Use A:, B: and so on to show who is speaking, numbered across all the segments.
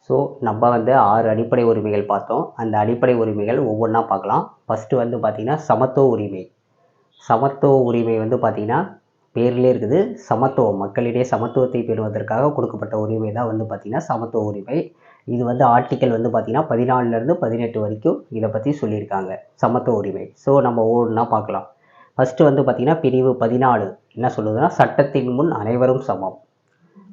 A: So நம்ம வந்து 6 அடிப்படை உரிமைகள் பார்த்தோம். அந்த அடிப்படை உரிமைகள் ஒவ்வொன்றா பார்க்கலாம். ஃபஸ்ட்டு வந்து பார்த்திங்கன்னா சமத்துவ உரிமை. சமத்துவ உரிமை வந்து பார்த்திங்கன்னா பேர்லேயே இருக்குது. சமத்துவம், மக்களிடையே சமத்துவத்தை பெறுவதற்காக கொடுக்கப்பட்ட உரிமை தான் வந்து பார்த்திங்கன்னா சமத்துவ உரிமை. இது வந்து ஆர்டிக்கல் வந்து பார்த்திங்கன்னா 14லேருந்து 18 வரைக்கும் இதை பற்றி சொல்லியிருக்காங்க, சமத்துவ உரிமை. ஸோ நம்ம ஒவ்வொன்றா பார்க்கலாம். ஃபஸ்ட்டு வந்து பார்த்திங்கன்னா பிரிவு 14 என்ன சொல்லுதுன்னா, சட்டத்தின் முன் அனைவரும் சமம்.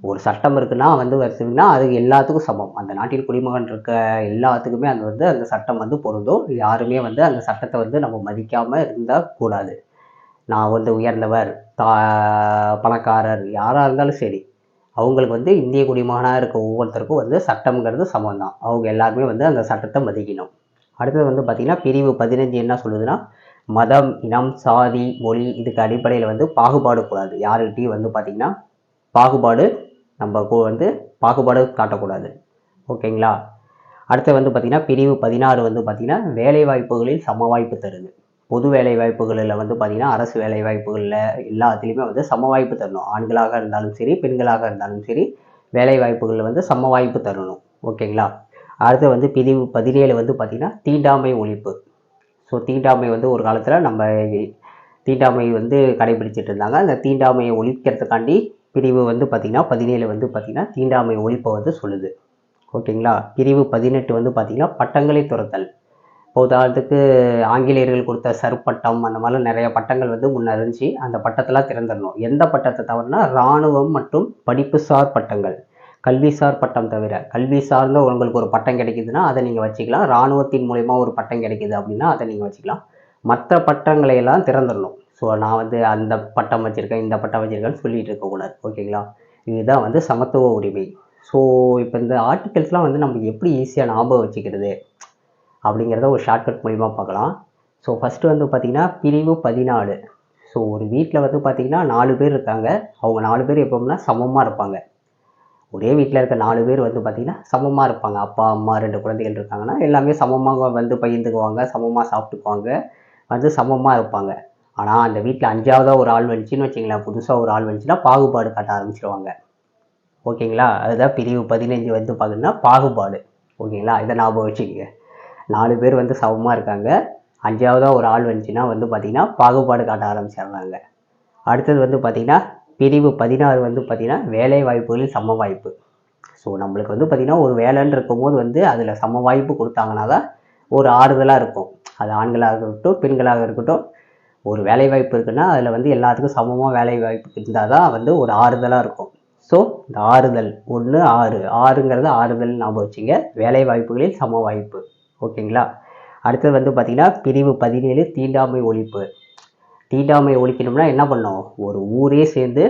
A: ஒரு சட்டம் இருக்குன்னா வந்து வச்சுன்னா அது எல்லாத்துக்கும் சமம். அந்த நாட்டின் குடிமகன் இருக்க எல்லாத்துக்குமே அது வந்து அந்த சட்டம் வந்து பொருந்தும். யாருமே வந்து அந்த சட்டத்தை வந்து நம்ம மதிக்காமல் இருந்தால் கூடாது. நான் வந்து உயர்ந்தவர், பணக்காரர் யாராக இருந்தாலும் சரி, அவங்களுக்கு வந்து இந்திய குடிமகனாக இருக்க ஒவ்வொருத்தருக்கும் வந்து சட்டம்ங்கிறது சமம் தான். அவங்க எல்லாருமே வந்து அந்த சட்டத்தை மதிக்கணும். அடுத்தது வந்து பார்த்திங்கன்னா பிரிவு 15 என்ன சொல்லுதுன்னா, மதம், இனம், சாதி, மொழி இதுக்கு அடிப்படையில் வந்து பாகுபாடு கூடாது. யாருக்கிட்டையும் வந்து பார்த்திங்கன்னா பாகுபாடு நம்ம வந்து பாகுபாடு காட்டக்கூடாது. ஓகேங்களா? அடுத்து வந்து பார்த்திங்கன்னா பிரிவு 16 வந்து பார்த்திங்கன்னா வேலை வாய்ப்புகளில் சம வாய்ப்பு தருது. பொது வேலை வாய்ப்புகளில் வந்து பார்த்திங்கன்னா அரசு வேலை வாய்ப்புகளில் எல்லாத்துலேயுமே வந்து சம வாய்ப்பு தரணும். ஆண்களாக இருந்தாலும் சரி, பெண்களாக இருந்தாலும் சரி, வேலை வாய்ப்புகளில் வந்து சம வாய்ப்பு தரணும். ஓகேங்களா? அடுத்து வந்து பிரிவு 17 வந்து பார்த்திங்கன்னா தீண்டாமை ஒழிப்பு. ஸோ தீண்டாமை வந்து ஒரு காலத்தில் நம்ம தீண்டாமை வந்து கடைபிடிச்சிட்டு இருந்தாங்க. அந்த தீண்டாமையை ஒழிக்கிறதுக்காண்டி பிரிவு வந்து பார்த்திங்கன்னா 17 வந்து பார்த்திங்கன்னா தீண்டாமை ஒழிப்பை வந்து சொல்லுது. ஓகேங்களா? பிரிவு 18 வந்து பார்த்திங்கன்னா பட்டங்களை துறத்தல். உதாரணத்துக்கு ஆங்கிலேயர்கள் கொடுத்த சர்பட்டம் அந்த மாதிரிலாம் நிறைய பட்டங்கள் வந்து முன்ன இருந்துச்சு. அந்த பட்டத்தெல்லாம் திறந்துடணும். எந்த பட்டத்தை தவிரனா இராணுவம் மற்றும் படிப்புசார் பட்டங்கள், கல்விசார் பட்டம் தவிர. கல்வி சார்ந்த உங்களுக்கு ஒரு பட்டம் கிடைக்குதுன்னா அதை நீங்கள் வச்சுக்கலாம். இராணுவத்தின் மூலயமா ஒரு பட்டம் கிடைக்குது அப்படின்னா அதை நீங்கள் வச்சுக்கலாம். மற்ற பட்டங்களை எல்லாம் திறந்துடணும். ஸோ நான் வந்து அந்த பட்டம் வச்சுருக்கேன், இந்த பட்டம் வச்சுருக்கேன்னு சொல்லிகிட்டு இருக்கக்கூடாது. ஓகேங்களா? இதுதான் வந்து சமத்துவ உரிமை. ஸோ இப்போ இந்த ஆர்டிகல்ஸ்லாம் வந்து நம்ம எப்படி ஈஸியாக ஞாபகம் வச்சுக்கிறது அப்படிங்கிறத ஒரு ஷார்ட்கட் மூலிமா பார்க்கலாம். ஸோ ஃபஸ்ட்டு வந்து பார்த்திங்கன்னா பிரிவு 14. ஸோ ஒரு வீட்டில் வந்து பார்த்திங்கன்னா 4 பேர் இருக்காங்க. அவங்க 4 பேர் எப்போம்னா சமமாக இருப்பாங்க. ஒரே வீட்டில் இருக்க 4 பேர் வந்து பார்த்திங்கன்னா சமமாக இருப்பாங்க. அப்பா, அம்மா, 2 குழந்தைகள் இருக்காங்கன்னா எல்லாமே சமமாக வந்து பகிர்ந்துக்குவாங்க, சமமாக சாப்பிட்டுக்குவாங்க, வந்து சமமாக இருப்பாங்க. ஆனால் அந்த வீட்டில் 5ஆவதாக ஒரு ஆள் வந்துச்சுன்னு வச்சிங்களேன், புதுசாக ஒரு ஆள் வந்துச்சுன்னா பாகுபாடு காட்ட ஆரம்பிச்சிடுவாங்க. ஓகேங்களா? அதுதான் பிரிவு 15 வந்து பார்த்திங்கன்னா பாகுபாடு. ஓகேங்களா? இதை ஞாபகம் வச்சுக்கோங்க. 4 பேர் வந்து சமமாக இருக்காங்க. 5ஆவதாக ஒரு ஆள் வந்துச்சுன்னா வந்து பார்த்திங்கன்னா பாகுபாடு காட்ட ஆரம்பிச்சிடுறாங்க. அடுத்தது வந்து பார்த்திங்கன்னா பிரிவு 16 வந்து பார்த்திங்கன்னா வேலை வாய்ப்புகளில் சம வாய்ப்பு. ஸோ நம்மளுக்கு வந்து பார்த்திங்கன்னா ஒரு வேலைன்னு இருக்கும்போது வந்து அதில் சம வாய்ப்பு கொடுத்தாங்கன்னா தான் ஒரு ஆறுதலாக இருக்கும். அது ஆண்களாக இருக்கட்டும், பெண்களாக இருக்கட்டும், ஒரு வேலை வாய்ப்பு இருக்குன்னா அதில் வந்து எல்லாத்துக்கும் சமமாக வேலை வாய்ப்பு இருந்தால் தான் வந்து ஒரு ஆறுதலாக இருக்கும். ஸோ இந்த ஆறுதல் 1 6 6ங்கிறது ஆறுதல் ஞாபகம் வச்சுங்க. வேலை வாய்ப்புகளில் சம வாய்ப்பு. ஓகேங்களா? அடுத்தது வந்து பார்த்திங்கன்னா பிரிவு 17 தீண்டாமை ஒழிப்பு. தீண்டாமையை ஒழிக்கணும்னா என்ன பண்ணணும்? ஒரு ஊரே சேர்ந்து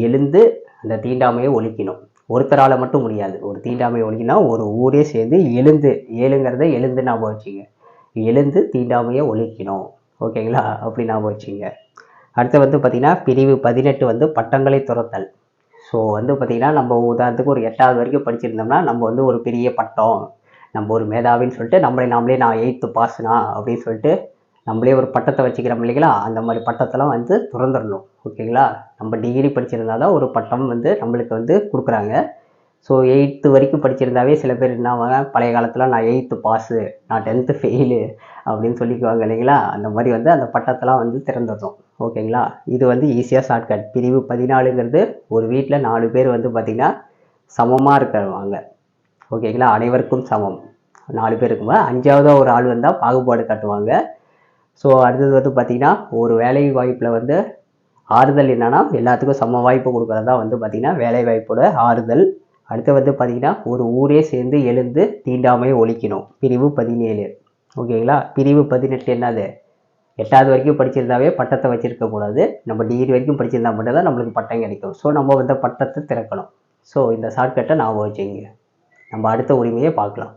A: எழுந்து அந்த தீண்டாமையை ஒழிக்கணும். ஒருத்தரால் மட்டும் முடியாது. ஒரு தீண்டாமையை ஒழிக்கணும்னா ஒரு ஊரே சேர்ந்து எழுந்து, ஏழுங்கிறத எழுந்து ஞாபகம் வச்சுங்க, எழுந்து தீண்டாமையை ஒழிக்கணும். ஓகேங்களா? அப்படி ஞாபகம் வச்சுங்க. அடுத்து வந்து பார்த்திங்கன்னா பிரிவு 18 வந்து பட்டங்களை துறத்தல். ஸோ வந்து பார்த்திங்கன்னா நம்ம உதாரணத்துக்கு ஒரு 8வது வரைக்கும் படிச்சிருந்தோம்னா நம்ம வந்து ஒரு பெரிய பட்டம், நம்ம ஒரு மேதாவின்னு சொல்லிட்டு நாமளே நான் 8th பாஸ்னா அப்படின்னு சொல்லிட்டு நம்மளே ஒரு பட்டத்தை வச்சுக்கிறோம் இல்லைங்களா? அந்த மாதிரி பட்டத்தெல்லாம் வந்து துறந்துடணும். ஓகேங்களா? நம்ம டிகிரி படிச்சிருந்தா தான் ஒரு பட்டம் வந்து நம்மளுக்கு வந்து கொடுக்குறாங்க. ஸோ 8th வரைக்கும் படிச்சிருந்தாவே சில பேர் என்ன ஆவாங்க, பழைய காலத்தில் நான் 8th பாஸு, நான் 10th ஃபெயிலு அப்படின்னு சொல்லிக்குவாங்க இல்லைங்களா? அந்த மாதிரி வந்து அந்த பட்டத்தெல்லாம் வந்து திறந்துடணும். ஓகேங்களா? இது வந்து ஈஸியாக ஷார்ட்கட். பிரிவு 14ங்கிறது ஒரு வீட்டில் 4 பேர் வந்து பார்த்திங்கன்னா சமமாக இருக்கிறவாங்க. ஓகேங்களா? அனைவருக்கும் சமம். 4 பேர் இருக்கும்போது 5ஆவதாக ஒரு ஆள் வந்தால் பாகுபாடு காட்டுவாங்க. ஸோ அடுத்தது வந்து பார்த்திங்கன்னா ஒரு வேலை வாய்ப்பில் வந்து ஆறுதல் என்னென்னா எல்லாத்துக்கும் சம வாய்ப்பு கொடுக்குறது தான் வந்து பார்த்திங்கன்னா வேலை வாய்ப்போட ஆறுதல். அடுத்து வந்து பார்த்திங்கன்னா ஒரு ஊரே சேர்ந்து எழுந்து தீண்டாமையை ஒழிக்கணும். பிரிவு 17. ஓகேங்களா? பிரிவு 18 என்னது? 8வது வரைக்கும் படிச்சிருந்தாவே பட்டத்தை வச்சுருக்கக்கூடாது. நம்ம டிகிரி வரைக்கும் படிச்சிருந்தா மட்டும் தான் நம்மளுக்கு பட்டம் கிடைக்கும். ஸோ நம்ம வந்து பட்டத்தை திறக்கணும். ஸோ இந்த ஷார்ட்கட்டை ஞாபகம் வச்சுங்க. நம்ம அடுத்த உரிமையை பார்க்கலாம்.